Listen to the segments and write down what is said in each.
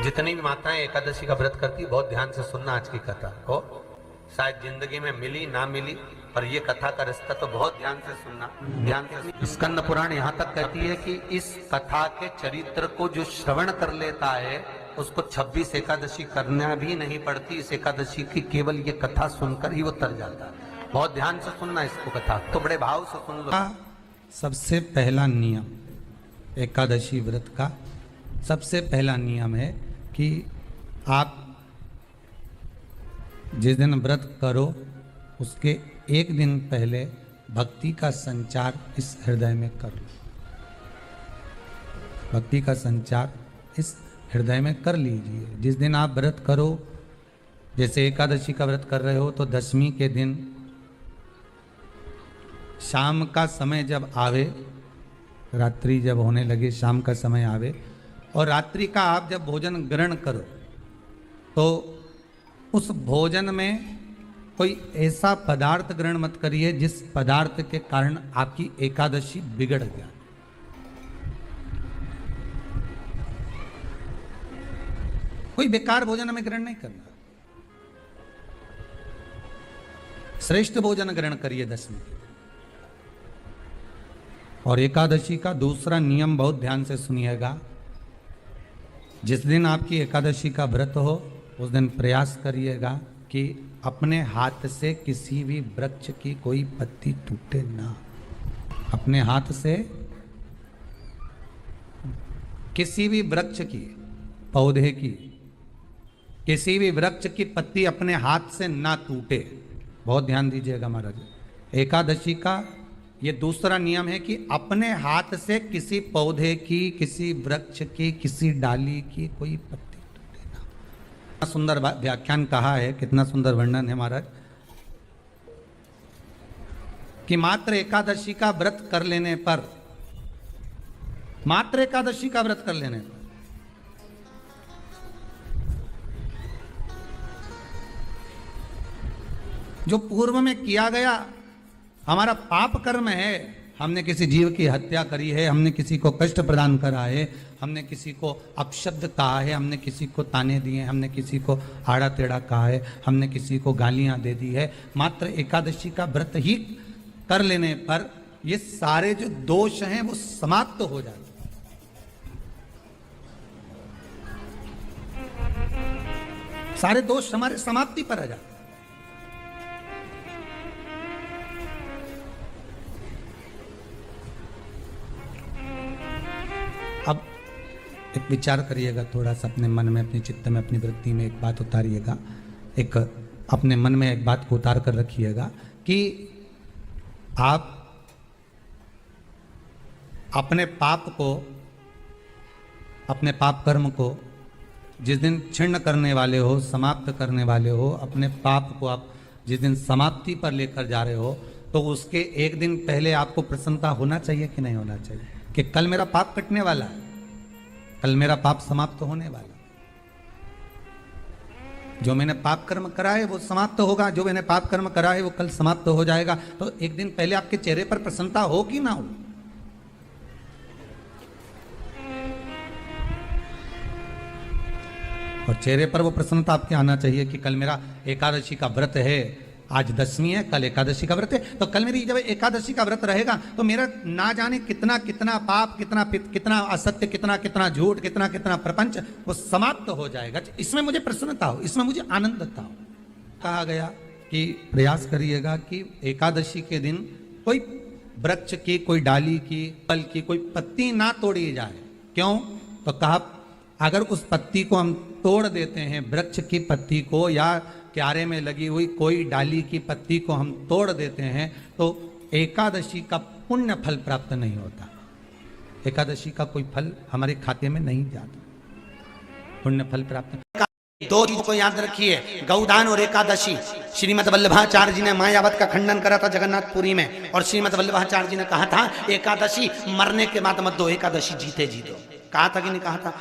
जितनी भी माताएं एकादशी का व्रत करती, बहुत ध्यान से सुनना आज की कथा को। शायद जिंदगी में मिली ना मिली, पर ये कथा का रिश्ता तो बहुत ध्यान से सुनना। ध्यान से स्कंद पुराण यहाँ तक कहती है कि इस कथा के चरित्र को जो श्रवण कर लेता है उसको 26 एकादशी करना भी नहीं पड़ती। इस एकादशी की केवल ये कथा सुनकर ही वो तर जाता है। बहुत ध्यान से सुनना इसको, कथा तो बड़े भाव से सुन लो। सबसे पहला नियम एकादशी व्रत का सबसे पहला नियम है कि आप जिस दिन व्रत करो उसके एक दिन पहले भक्ति का संचार इस हृदय में कर लो। भक्ति का संचार इस हृदय में कर लीजिए। जिस दिन आप व्रत करो, जैसे एकादशी का व्रत कर रहे हो तो दशमी के दिन शाम का समय जब आवे, रात्रि जब होने लगे, शाम का समय आवे और रात्रि का आप जब भोजन ग्रहण करो तो उस भोजन में कोई ऐसा पदार्थ ग्रहण मत करिए जिस पदार्थ के कारण आपकी एकादशी बिगड़ गया। कोई बेकार भोजन हमें ग्रहण नहीं करना। श्रेष्ठ भोजन ग्रहण करिए दशमी। और एकादशी का दूसरा नियम बहुत ध्यान से सुनिएगा। जिस दिन आपकी एकादशी का व्रत हो उस दिन प्रयास करिएगा कि अपने हाथ से किसी भी वृक्ष की कोई पत्ती टूटे ना। अपने हाथ से किसी भी वृक्ष की, पौधे की, किसी भी वृक्ष की पत्ती अपने हाथ से ना टूटे। बहुत ध्यान दीजिएगा महाराज। एकादशी का ये दूसरा नियम है कि अपने हाथ से किसी पौधे की, किसी वृक्ष की, किसी डाली की कोई पत्ती टूटे ना। कितना सुंदर व्याख्यान कहा है, कितना सुंदर वर्णन है महाराज कि मात्र एकादशी का व्रत कर लेने पर, मात्र एकादशी का व्रत कर लेने पर जो पूर्व में किया गया हमारा पाप कर्म है, हमने किसी जीव की हत्या करी है, हमने किसी को कष्ट प्रदान करा है, हमने किसी को अपशब्द कहा है, हमने किसी को ताने दिए, हमने किसी को आड़ा टेढ़ा कहा है, हमने किसी को गालियां दे दी है, मात्र एकादशी का व्रत ही कर लेने पर ये सारे जो दोष हैं वो समाप्त हो जाते हैं। सारे दोष हमारे समाप्ति पर आ जाते हैं। अब एक विचार करिएगा थोड़ा सा अपने मन में, अपने चित्त में, अपनी वृत्ति में एक बात उतारिएगा। एक अपने मन में एक बात को उतार कर रखिएगा कि आप अपने पाप को, अपने पाप कर्म को जिस दिन छिन्न करने वाले हो, समाप्त करने वाले हो, अपने पाप को आप जिस दिन समाप्ति पर लेकर जा रहे हो तो उसके एक दिन पहले आपको प्रसन्नता होना चाहिए कि नहीं होना चाहिए कि कल मेरा पाप कटने वाला है, कल मेरा पाप समाप्त होने वाला। जो मैंने पाप कर्म करा है वो समाप्त होगा, जो मैंने पाप कर्म करा है वो कल समाप्त हो जाएगा। तो एक दिन पहले आपके चेहरे पर प्रसन्नता हो कि ना हो? और चेहरे पर वो प्रसन्नता आपके आना चाहिए कि कल मेरा एकादशी का व्रत है, आज दशमी है, कल एकादशी का व्रत है, तो कल मेरी जब एकादशी का व्रत रहेगा तो मेरा ना जाने कितना कितना पाप, कितना असत्य, कितना झूठ, कितना प्रपंच वो समाप्त हो जाएगा। इसमें मुझे प्रसन्नता हो, इसमें मुझे आनंदता हो। कहा गया कि प्रयास करिएगा कि एकादशी के दिन कोई वृक्ष की, कोई डाली की, फल की कोई पत्ती ना तोड़ी जाए। क्यों? तो कहा अगर उस पत्ती को हम तोड़ देते हैं, वृक्ष की पत्ती को या क्यारे में लगी हुई कोई डाली की पत्ती को हम तोड़ देते हैं तो एकादशी का पुण्य फल प्राप्त नहीं होता। एकादशी का कोई फल हमारे खाते में नहीं जाता, पुण्य फल प्राप्त। दो चीजों को याद रखिए, गौदान और एकादशी। श्रीमद वल्लभाचार्य जी ने मायावत का खंडन करा था जगन्नाथपुरी में, और श्रीमद वल्लभाचार्य जी ने कहा था एकादशी मरने के बाद मत दो, एकादशी जीते जी दो। कहा था कि नहीं कहा था?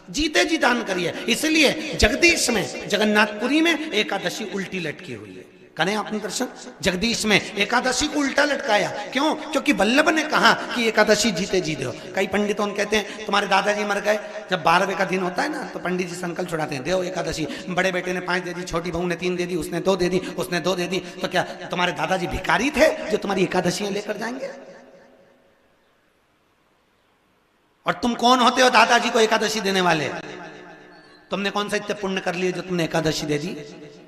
जीते जी दान करिए। इसलिए जगदीश में, जगन्नाथपुरी में एकादशी उल्टी लटकी हुई है। करें आपने दर्शन। जगदीश में एकादशी को उल्टा लटकाया, क्यों? क्योंकि वल्लभ ने कहा कि एकादशी जीते जी दो। कई पंडितों कहते हैं तुम्हारे दादाजी मर गए, जब 12वें का दिन होता है ना तो पंडित जी संकल्प छुड़ाते हैं, दो एकादशी। बड़े बेटे ने 5 दे दी, छोटी बहू ने 3 दे दी, उसने 2 दे दी, उसने 2 दे दी। तो क्या तुम्हारे दादाजी भिखारी थे जो तुम्हारी एकादशियां लेकर जाएंगे? और तुम कौन होते हो दादाजी को एकादशी देने वाले? तुमने कौन सा इतने पुण्य कर लिए जो तुमने एकादशी दे दी?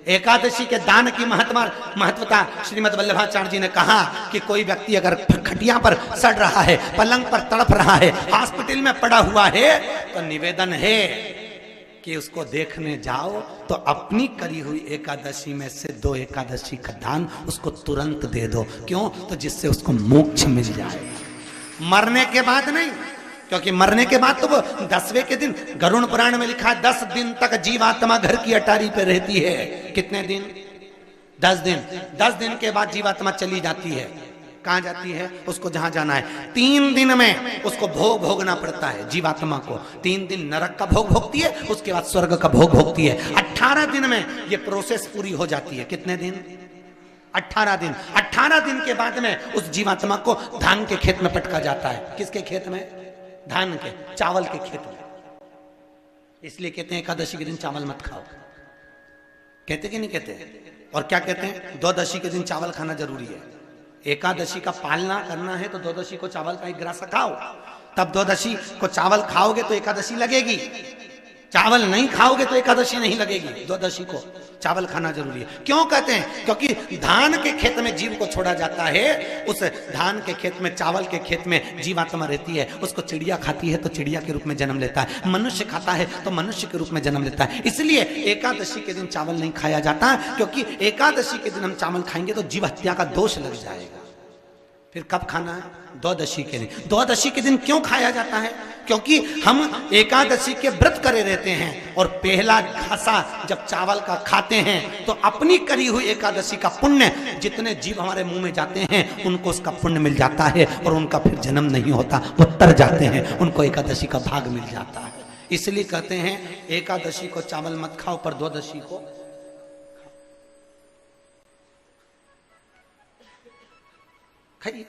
एकादशी के दान की महत्वता श्रीमद् वल्लभाचार्य जी ने कहा कि कोई व्यक्ति अगर खटिया पर सड़ रहा है, पलंग पर तड़प रहा है, हॉस्पिटल में पड़ा हुआ है, तो निवेदन है कि उसको देखने जाओ तो अपनी करी हुई एकादशी में से 2 एकादशी का दान उसको तुरंत दे दो। क्यों? तो जिससे उसको मोक्ष मिल जाए, मरने के बाद नहीं। क्योंकि मरने के बाद तो वो 10वें के दिन, गरुड़ पुराण में लिखा है 10 दिन तक जीवात्मा घर की अटारी पे रहती है। कितने दिन? 10 दिन। 10 दिन के बाद जीवात्मा चली जाती है। कहां जाती है? उसको जहां जाना है। 3 दिन में उसको भोग भोगना पड़ता है जीवात्मा को। 3 दिन नरक का भोग भोगती है, उसके बाद स्वर्ग का भोग भोगती है। 18 दिन में ये प्रोसेस पूरी हो जाती है। कितने दिन? 18 दिन। 18 दिन के बाद में उस जीवात्मा को धान के खेत में पटका जाता है। किसके खेत में? धान के, चावल के खेत में। इसलिए कहते हैं एकादशी के दिन चावल मत खाओ। कहते कि नहीं कहते? और क्या कहते हैं? द्वादशी के दिन चावल खाना जरूरी है। एकादशी का पालना करना है तो द्वादशी को चावल का 1 गिरास खाओ, तब द्वादशी को चावल खाओगे तो एकादशी लगेगी। चावल नहीं खाओगे तो एकादशी नहीं लगेगी। द्वादशी को चावल खाना जरूरी है। क्यों कहते हैं? क्योंकि धान के खेत में जीव को छोड़ा जाता है, उस धान के खेत में, चावल के खेत में जीवात्मा रहती है। उसको चिड़िया खाती है तो चिड़िया के रूप में जन्म लेता है, मनुष्य खाता है तो मनुष्य के रूप में जन्म लेता है। इसलिए एकादशी के दिन चावल नहीं खाया जाता, क्योंकि एकादशी के दिन हम चावल खाएंगे तो जीव हत्या का दोष लग जाएगा। फिर कब खाना है? द्वादशी के दिन। द्वादशी के दिन क्यों खाया जाता है? क्योंकि हम एकादशी के व्रत करे रहते हैं और पहला घासा जब चावल का खाते हैं तो अपनी करी हुई एकादशी का पुण्य, जितने जीव हमारे मुंह में जाते हैं उनको उसका पुण्य मिल जाता है और उनका फिर जन्म नहीं होता, वो तर जाते हैं, उनको एकादशी का भाग मिल जाता है। इसलिए कहते हैं एकादशी को चावल मत खाओ, पर द्वादशी को खाइए।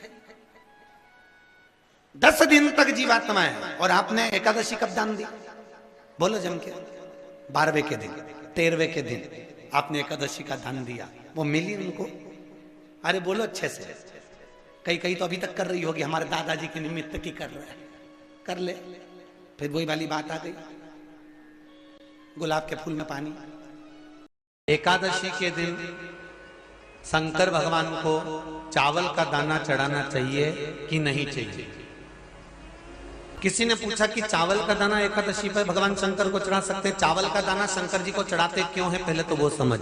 10 दिन तक जीवात्मा है और आपने एकादशी कब दान दी? बोलो जम के। 12वें के दिन, 13वें के दिन आपने एकादशी का दान दिया, वो मिली उनको? अरे बोलो अच्छे से। कई तो अभी तक कर रही होगी, हमारे दादाजी के निमित्त की कर रहे हैं, कर ले। फिर वही वाली बात आ गई, गुलाब के फूल में पानी। एकादशी के दिन शंकर भगवान को चावल का दाना चढ़ाना चाहिए कि नहीं चाहिए? किसी ने पूछा कि चावल का दाना एकादशी पर भगवान शंकर को चढ़ा सकते हैं, चावल का दाना शंकर जी को चढ़ाते क्यों है? पहले तो वो समझ।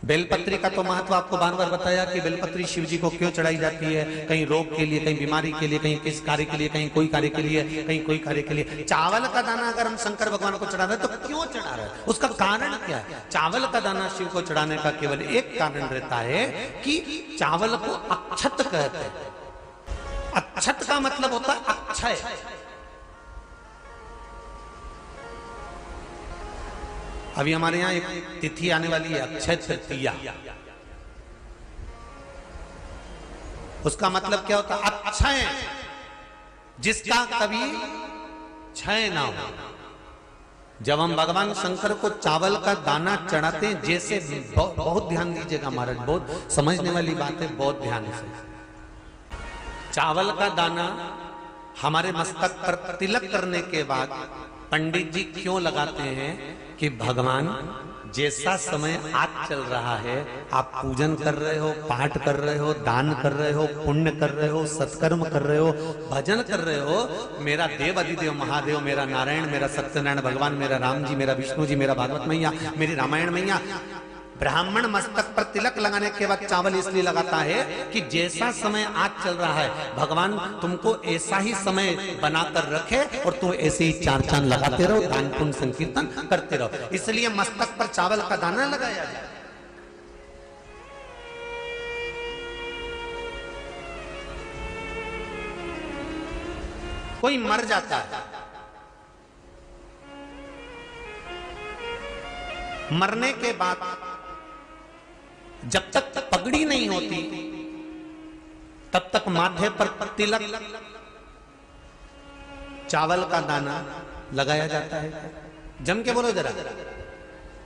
बेलपत्री का तो महत्व आपको बार बार बताया कि बेलपत्री शिव जी को क्यों चढ़ाई जाती है, कहीं रोग के लिए, कहीं बीमारी के लिए, कहीं किस कार्य के लिए, कहीं कोई कार्य के लिए, कहीं कोई कार्य के लिए। चावल का दाना अगर हम शंकर भगवान को चढ़ा रहे हैं तो क्यों चढ़ा रहे हैं? उसका कारण क्या है? चावल का दाना शिव को चढ़ाने का केवल एक कारण रहता है कि चावल को अक्षत कहते हैं। अक्षत का मतलब होता है अक्षय। अभी हमारे यहाँ एक तिथि आने वाली है, अक्षय तृतीया। उसका मतलब क्या होता है? अक्षय, जिसका कभी क्षय ना हो। जब हम भगवान शंकर को चावल का दाना चढ़ाते हैं, जैसे बहुत ध्यान दीजिएगा महाराज, बहुत समझने वाली बात है, बहुत ध्यान से। चावल का दाना हमारे मस्तक पर तिलक करने के बाद पंडित जी क्यों लगाते हैं कि भगवान जैसा समय आज चल रहा है, आप पूजन कर रहे हो, पाठ कर रहे हो, दान कर रहे हो, पुण्य कर रहे हो, सत्कर्म कर रहे हो, भजन कर रहे हो, मेरा देव अधिदेव महादेव, मेरा नारायण, मेरा सत्यनारायण भगवान, मेरा राम जी, मेरा विष्णु जी, मेरा भागवत मैया, मेरी रामायण मैया, ब्राह्मण मस्तक पर तिलक लगाने के बाद चावल इसलिए लगाता है कि जैसा समय आज चल रहा है, भगवान तुमको ऐसा ही समय बनाकर रखे और तुम ऐसे ही 4 चांद लगाते रहो, दान पुण्य संकीर्तन करते रहो। इसलिए मस्तक पर चावल का दाना लगाया जाए। कोई मर जाता है, मरने के बाद जब तक पगड़ी नहीं होती तब तक माथे पर तिलक, चावल का दाना लगाया जाता है। जम के बोलो जरा,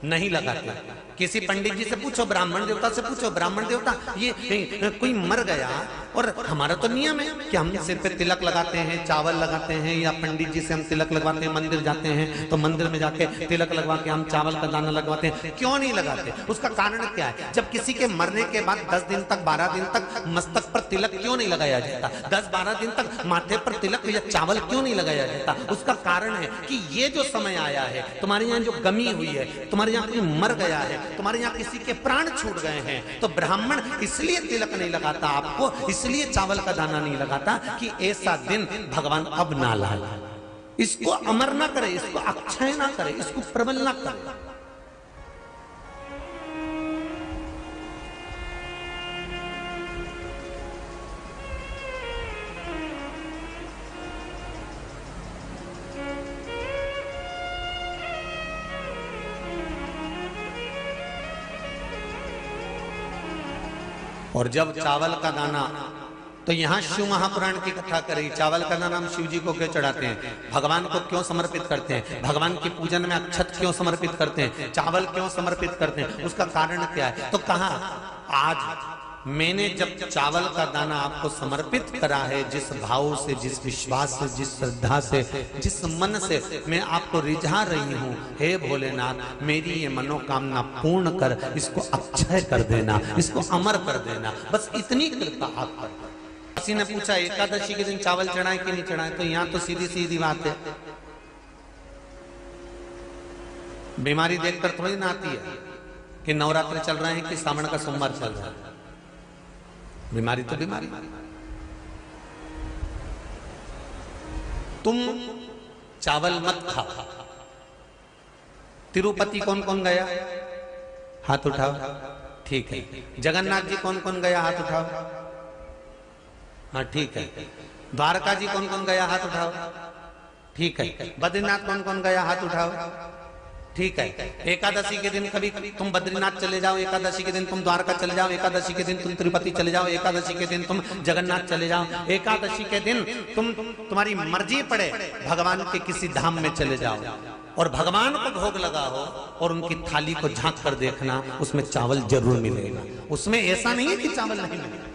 नहीं लगाते। किसी पंडित जी से पूछो, ब्राह्मण देवता से पूछो, ब्राह्मण देवता ये कोई मर गया और हमारा तो नियम है कि हम सिर पे तिलक लगाते हैं, चावल लगाते हैं, या पंडित जी से हम तिलक लगवाते हैं, मंदिर जाते हैं तो मंदिर में जाके तिलक लगवा के हम चावल का दाना लगवाते हैं। क्यों नहीं लगाते? उसका कारण क्या है? जब किसी के मरने के बाद 10 दिन तक 12 दिन तक मस्तक पर तिलक क्यों नहीं लगाया जाता? 10-12 दिन तक माथे पर तिलक या चावल क्यों नहीं लगाया जाता? उसका कारण है कि ये जो समय आया है, तुम्हारे यहाँ जो गमी हुई है, तुम्हारे यहाँ कोई मर गया है, तुम्हारे यहाँ किसी के प्राण छूट गए हैं, तो ब्राह्मण इसलिए तिलक नहीं लगाता आपको, इसलिए चावल का दाना नहीं लगाता कि ऐसा दिन भगवान अब ना लाए, इसको अमर ना करे, इसको अक्षय ना करे, इसको प्रबल ना करे। और जब चावल का दाना, तो यहां शिव महापुराण की कथा करी, चावल का दाना हम शिव जी को क्यों चढ़ाते हैं, भगवान को क्यों समर्पित करते हैं, भगवान की पूजन में अक्षत क्यों समर्पित करते हैं, चावल क्यों समर्पित करते हैं, उसका कारण क्या है? तो कहा आज मैंने जब चावल का दाना आपको समर्पित करा है, जिस भाव से, जिस विश्वास से, जिस श्रद्धा से, जिस मन से मैं आपको रिझा रही हूं, हे भोलेनाथ मेरी ये मनोकामना पूर्ण कर, इसको अक्षय कर देना, इसको अमर कर देना, बस इतनी कृपा आप कर। किसी ने पूछा एकादशी के दिन चावल चढ़ाए कि नहीं चढ़ाए, तो यहां तो सीधी सीधी बात है, बीमारी देखकर थोड़ी ना आती है कि नवरात्र चल रहे हैं कि सावन का सोमवार चल रहा है, बीमारी तो बीमारी। तुम चावल मत खाओ। तिरुपति कौन कौन गया? हाथ उठाओ। ठीक है। जगन्नाथ जी कौन कौन गया? हाथ उठाओ। हाँ ठीक है। द्वारका जी कौन कौन गया? हाथ उठाओ। ठीक है। बद्रीनाथ कौन कौन गया? हाथ उठाओ। ठीक है। एकादशी के दिन कभी तुम बद्रीनाथ चले जाओ, एकादशी के दिन तुम द्वारका चले जाओ, एकादशी के दिन तुम तिरुपति चले जाओ, एकादशी के दिन तुम जगन्नाथ चले जाओ, एकादशी के दिन तुम्हारी मर्जी पड़े भगवान के किसी धाम में चले जाओ और भगवान को भोग लगाओ और उनकी थाली को झांक कर देखना, उसमें चावल जरूर मिलेगा। उसमें ऐसा नहीं है कि चावल नहीं मिलेगा।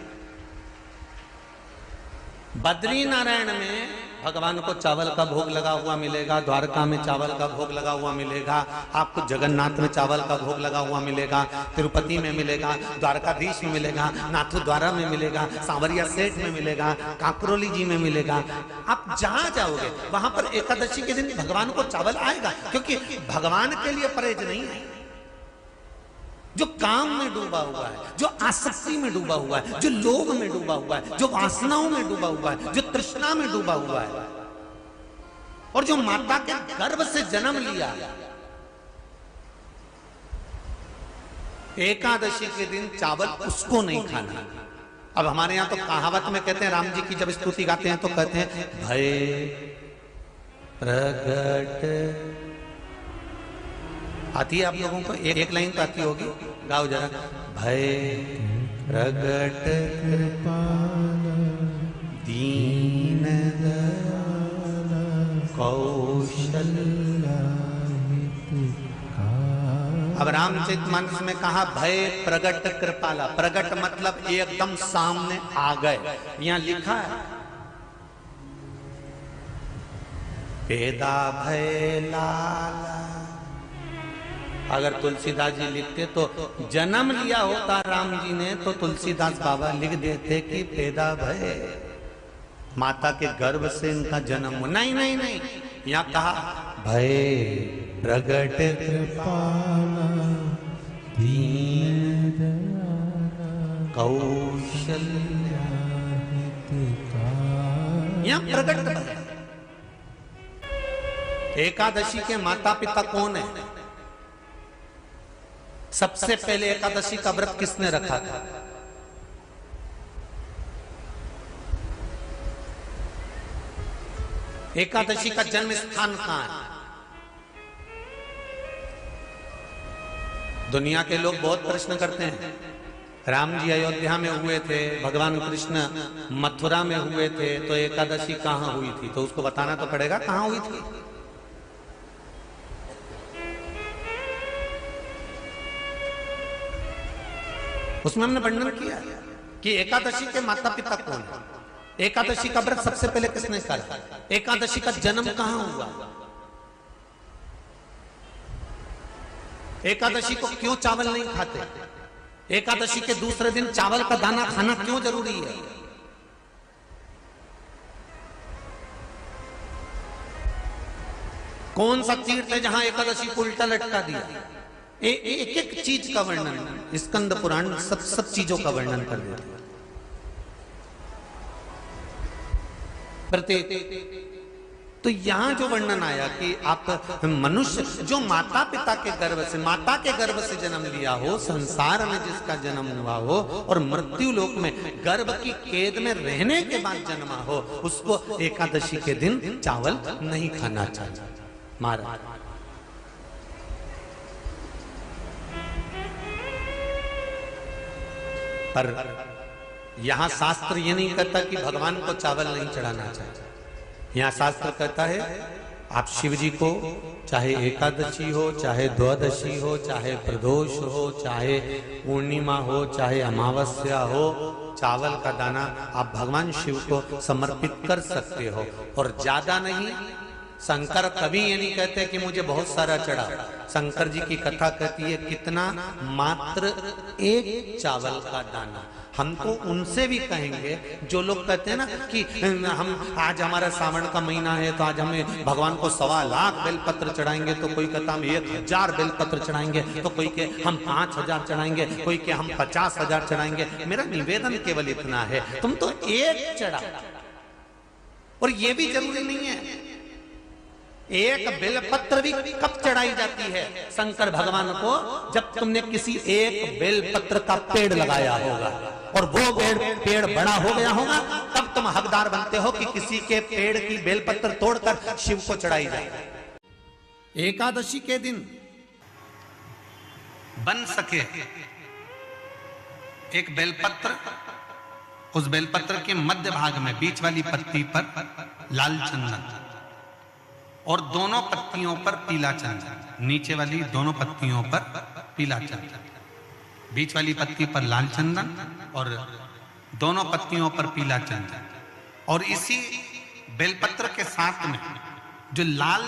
बद्री नारायण में भगवान को चावल का भोग लगा हुआ मिलेगा, द्वारका में चावल का भोग लगा हुआ मिलेगा, आपको जगन्नाथ में चावल का भोग लगा हुआ मिलेगा, तिरुपति में मिलेगा, द्वारकाधीश में मिलेगा, नाथद्वारा में मिलेगा, सांवरिया सेठ में मिलेगा, काकरोली जी में मिलेगा। आप जहां जाओगे वहां पर एकादशी के दिन भगवान को चावल आएगा, क्योंकि भगवान के लिए परहेज नहीं है। जो काम में डूबा हुआ है, जो आसक्ति में डूबा हुआ है, जो लोभ में डूबा हुआ है, जो वासनाओं में डूबा हुआ है, जो तृष्णा में डूबा हुआ है और जो माता के गर्भ से जन्म लिया, एकादशी के दिन चावल उसको नहीं खाना। अब हमारे यहां तो कहावत में कहते हैं, राम जी की जब स्तुति गाते हैं तो कहते हैं भय प्रगट। आती है आप लोगों को? एक लाइन तो आती होगी, गाओ जरा। भय प्रगट दीन कौशल्या। अब रामचरितमानस में कहा भय प्रगट कृपाला। प्रगट मतलब एकदम सामने आ गए। यहां लिखा है पेदा भय लाला। अगर तुलसीदास जी लिखते तो जन्म लिया होता राम जी ने तो तुलसीदास बाबा लिख देते कि पैदा भय, माता के गर्भ से इनका जन्म। नहीं नहीं नहीं, यहाँ कहा भय प्रगट कृपाला दीन कौशल्या। यहाँ प्रगट भय। एकादशी के माता पिता कौन है? सबसे पहले एकादशी का व्रत किसने रखा था? एकादशी का जन्म स्थान कहां है? दुनिया के लोग बहुत प्रश्न करते हैं राम जी अयोध्या में हुए थे, भगवान कृष्ण मथुरा में हुए थे, तो एकादशी कहाँ हुई थी? तो उसको बताना तो पड़ेगा कहाँ हुई थी। उसमें हमने वर्णन किया कि एकादशी के माता पिता कौन है, एकादशी का व्रत सबसे पहले किसने करा, एकादशी का जन्म कहां हुआ, एकादशी को क्यों चावल नहीं खाते, एकादशी के दूसरे दिन चावल का दाना खाना क्यों जरूरी है। कौन सा तीर्थ है जहां एकादशी को उल्टा लटका दिया। एक एक चीज का वर्णन स्कंद पुराण सब चीजों का वर्णन कर देते हैं। प्रत्येक तो यहां जो वर्णन आया कि आप मनुष्य जो माता पिता के गर्भ से, माता के गर्भ से जन्म लिया हो, संसार में जिसका जन्म हुआ हो और मृत्यु लोक में गर्भ की कैद में रहने के बाद जन्मा हो, उसको एकादशी के दिन चावल नहीं खाना चाहिए। महाराज पर यहां शास्त्र ये नहीं कहता कि भगवान को चावल नहीं चढ़ाना चाहिए। यहां शास्त्र कहता है आप शिव जी को चाहे एकादशी हो, चाहे द्वादशी हो, चाहे प्रदोष हो, चाहे पूर्णिमा हो, चाहे अमावस्या हो, चावल का दाना आप भगवान शिव को समर्पित कर सकते हो। और ज्यादा नहीं, शंकर कभी ये नहीं कहते कि मुझे बहुत सारा चढ़ा। शंकर जी की कथा कहती है कितना, मात्र एक चावल का दाना। हम तो उनसे भी कहेंगे जो लोग कहते हैं ना कि हम आज हमारा सावन का महीना है तो आज हमें भगवान को 1.25 लाख बेलपत्र चढ़ाएंगे, तो कोई कहता हम 1000 बेलपत्र चढ़ाएंगे, तो कोई के हम 5000 चढ़ाएंगे, कोई के हम 50,000 चढ़ाएंगे। मेरा निवेदन केवल इतना है, तुम तो एक चढ़ा। और ये भी जरूरी नहीं है एक बेलपत्र भी कब चढ़ाई जाती है शंकर भगवान को, जब तुमने किसी एक बेलपत्र का पेड़ लगाया होगा और वो पेड़ बड़ा हो गया होगा, तब तुम हकदार बनते हो कि किसी के पेड़ की बेलपत्र तोड़कर शिव को चढ़ाई जाए। एकादशी के दिन बन सके एक बेलपत्र, उस बेलपत्र के मध्य भाग में बीच वाली पत्ती पर लाल चंदन और दोनों पत्तियों पर पीला चंदन, नीचे वाली दोनों पत्तियों पर पीला चंदन, बीच वाली पत्ती पर लाल चंदन और दोनों पत्तियों पर पीला चंदन। और इसी बेलपत्र के साथ में जो लाल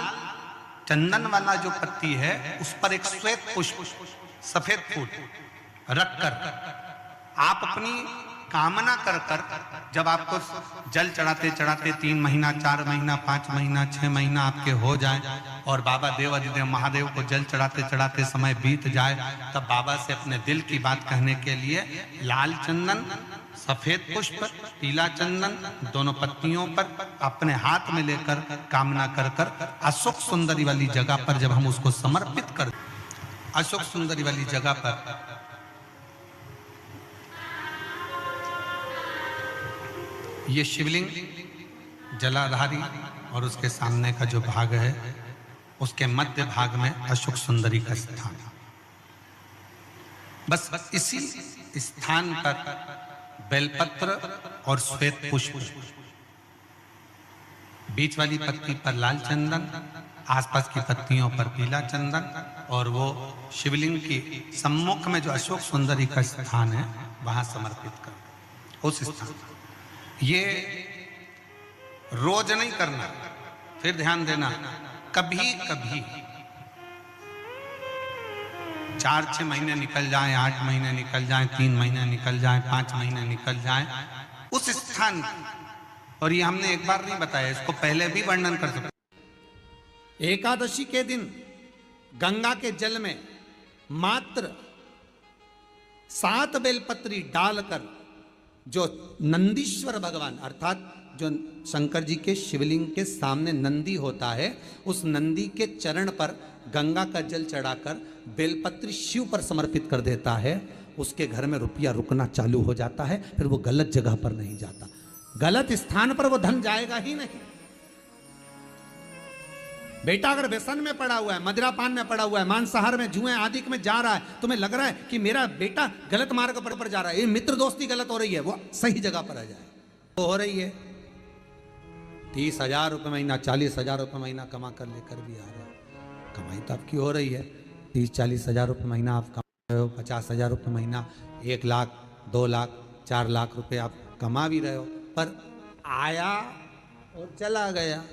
चंदन वाला जो पत्ती है उस पर एक श्वेत पुष्प, सफेद फूल रखकर आप अपनी कामना कर कर, जब आपको जल चढ़ाते चढ़ाते 3 महीना, 4 महीना, 5 महीना, 6 महीना आपके हो जाए और बाबा देवाधिदेव महादेव को जल चढ़ाते चढ़ाते समय बीत जाए, तब बाबा से अपने दिल की बात कहने के लिए लाल चंदन, सफेद पुष्प, पीला चंदन दोनों पत्तियों पर अपने हाथ में लेकर कामना कर कर अशोक सुंदरी वाली जगह पर जब हम उसको समर्पित कर, अशोक सुंदरी वाली जगह पर ये शिवलिंग जलाधारी और उसके सामने का जो भाग है उसके मध्य भाग में अशोक सुंदरी का स्थान है। बस इसी स्थान पर बेलपत्र और श्वेत पुष्प, बीच वाली पत्ती पर लाल चंदन, आसपास की पत्तियों पर पीला चंदन और वो शिवलिंग की सम्मुख में जो अशोक सुंदरी का स्थान है वहां समर्पित कर। उस स्थान ये रोज नहीं करना, फिर ध्यान देना, कभी कभी 4-6 महीने निकल जाएं, 8 महीने निकल जाएं, 3 महीने निकल जाएं, 5 महीने निकल जाएं, उस स्थान, और ये हमने एक बार नहीं बताया, इसको पहले भी वर्णन कर सकते। एकादशी के दिन गंगा के जल में मात्र 7 बेलपत्री डालकर जो नंदीश्वर भगवान अर्थात जो शंकर जी के शिवलिंग के सामने नंदी होता है, उस नंदी के चरण पर गंगा का जल चढ़ाकर बेलपत्री शिव पर समर्पित कर देता है, उसके घर में रुपया रुकना चालू हो जाता है। फिर वो गलत जगह पर नहीं जाता, गलत स्थान पर वो धन जाएगा ही नहीं। बेटा अगर व्यसन में पड़ा हुआ है, मदिरापान में पड़ा हुआ है, मांसाहार में, जुए आदि में जा रहा है, तुम्हें लग रहा है कि मेरा बेटा गलत मार्ग पर जा रहा है, ये मित्र दोस्ती गलत हो रही है, वो सही जगह पर आ जाए। तो हो रही है 30,000 रुपये महीना, 40,000 रुपये महीना कमा कर लेकर भी आ रहा है। कमाई तो आपकी हो रही है, 30-40 हज़ार रुपये महीना आप कमा रहे हो, 50,000 रुपये महीना, 1 लाख, 2 लाख, 4 लाख रुपए आप कमा भी रहे हो, पर आया और चला गया,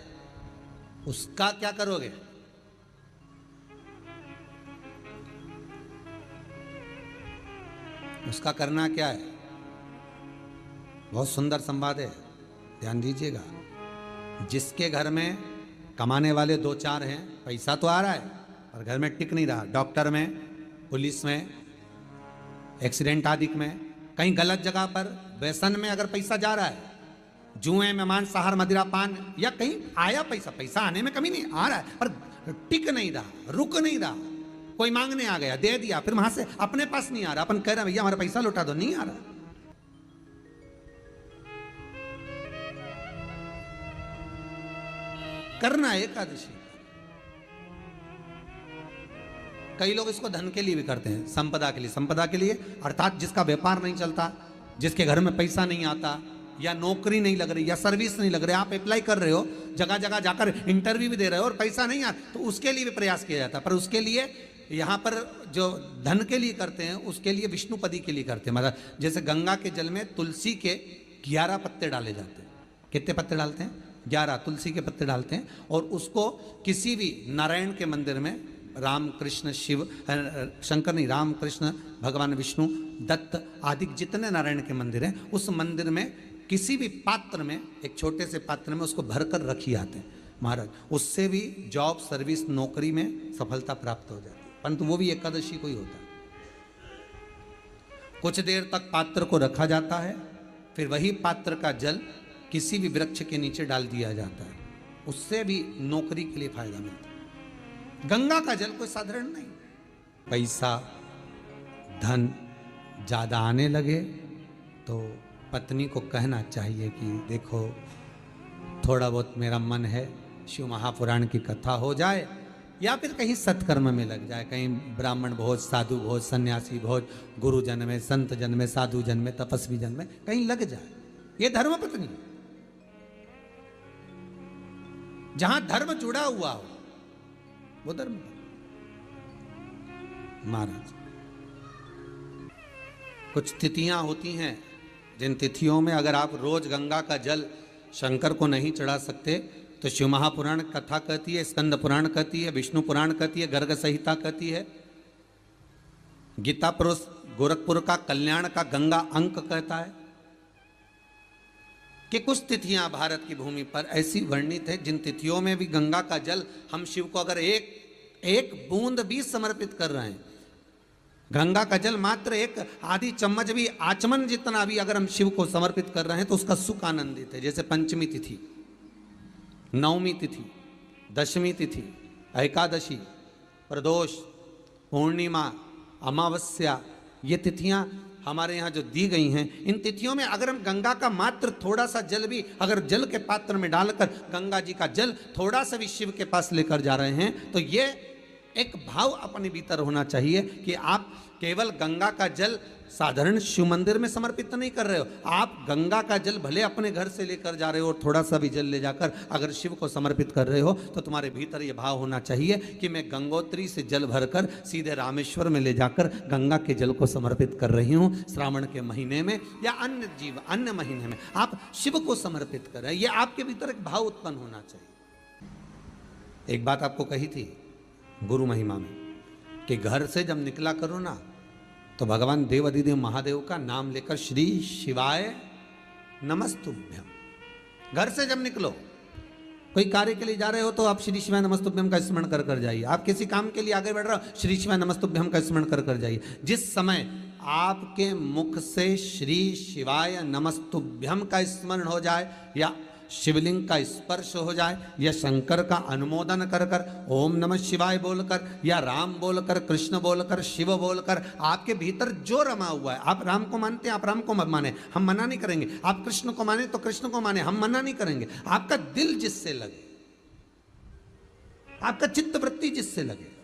उसका क्या करोगे? उसका करना क्या है? बहुत सुंदर संवाद है, ध्यान दीजिएगा। जिसके घर में कमाने वाले 2-4 हैं, पैसा तो आ रहा है पर घर में टिक नहीं रहा, डॉक्टर में, पुलिस में, एक्सीडेंट आदि में, कहीं गलत जगह पर व्यसन में अगर पैसा जा रहा है, जुए में, मांसाहार, मदिरापान, या कहीं आया पैसा, पैसा आने में कमी नहीं, आ रहा है पर टिक नहीं रहा, रुक नहीं रहा, कोई मांगने आ गया, दे दिया, फिर वहां से अपने पास नहीं आ रहा, अपन कह रहे हैं भैया हमारा पैसा लौटा दो, नहीं आ रहा। करना है एकादशी। कई लोग इसको धन के लिए भी करते हैं, संपदा के लिए। संपदा के लिए अर्थात जिसका व्यापार नहीं चलता, जिसके घर में पैसा नहीं आता, या नौकरी नहीं लग रही, या सर्विस नहीं लग रही, आप अप्लाई कर रहे हो, जगह जगह जाकर इंटरव्यू भी दे रहे हो और पैसा नहीं आता, तो उसके लिए भी प्रयास किया जाता है। पर उसके लिए यहाँ पर जो धन के लिए करते हैं, उसके लिए विष्णुपदी के लिए करते हैं। मतलब जैसे गंगा के जल में तुलसी के 11 पत्ते डाले जाते हैं। कितने पत्ते डालते हैं? 11 तुलसी के पत्ते डालते हैं, और उसको किसी भी नारायण के मंदिर में, राम कृष्ण शिव, शंकर नहीं, राम कृष्ण भगवान विष्णु, दत्त आदि जितने नारायण के मंदिर हैं, उस मंदिर में किसी भी पात्र में, एक छोटे से पात्र में उसको भरकर रखी आते हैं महाराज। उससे भी जॉब, सर्विस, नौकरी में सफलता प्राप्त हो जाती है, परंतु वो भी एकादशी को ही होता है। कुछ देर तक पात्र को रखा जाता है, फिर वही पात्र का जल किसी भी वृक्ष के नीचे डाल दिया जाता है, उससे भी नौकरी के लिए फायदा मिलता है। गंगा का जल कोई साधारण नहीं। पैसा, धन ज्यादा आने लगे तो पत्नी को कहना चाहिए कि देखो थोड़ा बहुत मेरा मन है, शिव महापुराण की कथा हो जाए, या फिर कहीं सत्कर्म में लग जाए, कहीं ब्राह्मण भोज, साधु भोज, सन्यासी भोज, गुरु जन में, संत जन में, साधु जन में, तपस्वी जन में कहीं लग जाए। ये धर्म पत्नी, जहां धर्म जुड़ा हुआ हो वो धर्म महाराज। कुछ तिथियां होती हैं, जिन तिथियों में अगर आप रोज गंगा का जल शंकर को नहीं चढ़ा सकते, तो शिव महापुराण कथा कहती है, स्कंद पुराण कहती है, विष्णु पुराण कहती है, गर्ग संहिता कहती है, गीता पुरुष गोरखपुर का कल्याण का गंगा अंक कहता है कि कुछ तिथियां भारत की भूमि पर ऐसी वर्णित है जिन तिथियों में भी गंगा का जल हम शिव को अगर एक बूंद भी समर्पित कर रहे हैं, गंगा का जल मात्र एक आधी चम्मच भी, आचमन जितना भी अगर हम शिव को समर्पित कर रहे हैं, तो उसका सुख आनंदित है। जैसे पंचमी तिथि, नवमी तिथि, दशमी तिथि, एकादशी, प्रदोष, पूर्णिमा, अमावस्या, ये तिथियां हमारे यहाँ जो दी गई हैं, इन तिथियों में अगर हम गंगा का मात्र थोड़ा सा जल भी अगर जल के पात्र में डालकर गंगा जी का जल थोड़ा सा भी शिव के पास लेकर जा रहे हैं, तो ये एक भाव अपने भीतर होना चाहिए कि आप केवल गंगा का जल साधारण शिव मंदिर में समर्पित नहीं कर रहे हो, आप गंगा का जल भले अपने घर से लेकर जा रहे हो और थोड़ा सा भी जल ले जाकर अगर शिव को समर्पित कर रहे हो, तो तुम्हारे भीतर ये भाव होना चाहिए कि मैं गंगोत्री से जल भरकर सीधे रामेश्वर में ले जाकर गंगा के जल को समर्पित कर रही हूँ। श्रावण के महीने में या अन्य महीने में आप शिव को समर्पित कर रहे हैं, ये आपके भीतर एक भाव उत्पन्न होना चाहिए। एक बात आपको कही थी गुरु महिमा में कि घर से जब निकला करो ना, तो भगवान देवाधिदेव महादेव का नाम लेकर श्री शिवाय नमस्तुभ्यम। घर से जब निकलो, कोई कार्य के लिए जा रहे हो तो आप श्री शिवाय नमस्तुभ्यम का स्मरण कर कर जाइए। आप किसी काम के लिए आगे बढ़ रहे हो, श्री शिवाय नमस्तुभ्यम का स्मरण कर कर जाइए। जिस समय आपके मुख से श्री शिवाय नमस्तुभ्यम का स्मरण हो जाए, या शिवलिंग का स्पर्श हो जाए, या शंकर का अनुमोदन कर कर ओम नमः शिवाय बोलकर, या राम बोलकर, कृष्ण बोलकर, शिव बोलकर, आपके भीतर जो रमा हुआ है, आप राम को मानते हैं आप राम को माने, हम मना नहीं करेंगे। आप कृष्ण को माने तो कृष्ण को माने, हम मना नहीं करेंगे। आपका दिल जिससे लगे, आपका चित्त वृत्ति जिससे लगे।